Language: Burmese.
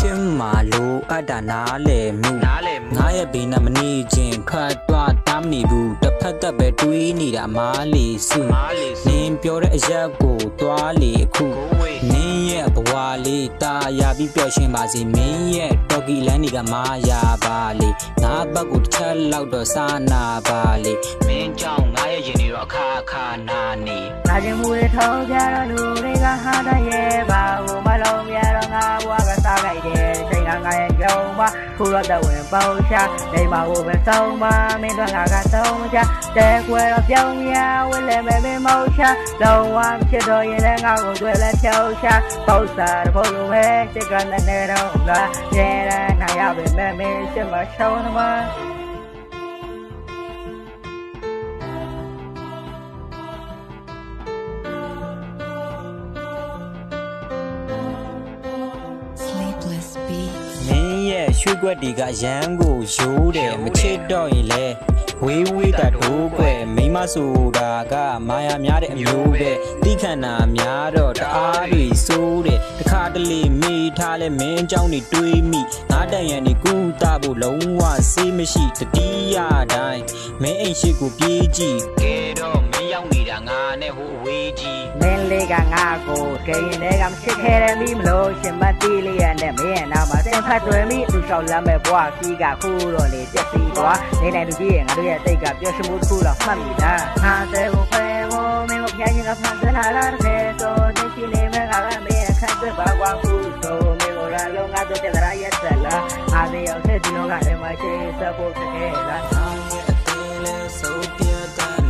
ဖြစ်မှာလို့အတာနားလေမှုငါရဲ့ဘေးနာမနေခြင်းခတ်တော့တမ်းနေဘူးတစ်ဖက်သက်ပဲတွေးနေတာမားလီစုနင်းပြောတဲ့အရက်ကိုတွားလေအခုနင်းရဲ့ဘဝလေးတာယာပြီးပျော်ရွှင်ပါစေမင်းရဲ့တော်ကီလန်းတွေကမာယာပါလေငါဘက်ကိုတစ်ချက်လောက်တော့စားနာပါလေမင်းကြောင့်ငါရဲ့ရင်တွေတော့အခါနာနေငါချင်းမူတွေထောင်းကြတော့လူတွေကဟာတရဲ့ပါဟိုမလုံးရတော့ငါဘွားကစားလိုက်တယ်ချိန်ကငါရဲ့ကြုံပါခုတော့တဝင်ပေါရှာနေမှာကိုပဲဆုံးပါမင်းတို့ငါကဆုံးချတဲခွဲတော့ပြောင်းရဝဲလဲမဲမဲမောက်ချလုံးဝဖြစ်တော့ရင်လည်းငါကိုတွေ့လဲဖြောက်ချပေါစားတော့လို့ပဲစိတ်ကလည်းနေတော့လားရဲနိုင်ရပဲမဲမဲရှင်းမရှောင်းနမမင်းရဲ့ရွှေကွက်တွေကရမ်းကိုရိုးတယ်မချစ်တော့ရင်လဲဝေးဝေးတာဒိုးကွယ်မိမဆိုတာကမာယာများတဲ့အမျိုးပဲတိခဏများတော့တအားတွေစိုးတယ်တခါတလေမိထားလဲမင်းအကြောင်းတွေတွေးမိငါတန်ရန်တွေကူတာဖို့လုံးဝစေးမရှိတတိယတိုင်းမင်းအိမ်ရှိကိုပြေးကြည့်ကဲတော့မင်းရောက်နေတာငါနဲ့ဟိုအဝေးကြီးမင်းလေးကငါကိုကရင်တွေကမချစ်ခဲ့တယ်မိမလို့ရှင်မတီးလေးရနဲ့မင်းရဲ့နာမှာစင်ဖတ်တွင်မိသူလျှောက်လမ်းမဲ့ဘွားကြီးကခိုးတော့လေပြက်စီသွားနေနိုင်သူကြီးရဲ့ငါတို့ရဲ့စိတ်ကပျော်ရွှင်မှုတစ်ခုတော့မှတ်မိတာငါတဲ့ကိုခွဲဖို့မင်းကိုဖျက်ရင်ကဖန်ဆလာတာတဲ့ဆိုနေရှိနေမဲ့ငါကမင်းအခန့်တွေ့ပါကွာခုဆိုမင်းကိုလာလုံးငါတို့တဲ့ရာရဲ့ဆက်လာအားရရောက်တဲ့ဒီလုံးကလည်းမရှိစဖို့တကယ်လားအသေးလဲဆိုပြတဲ့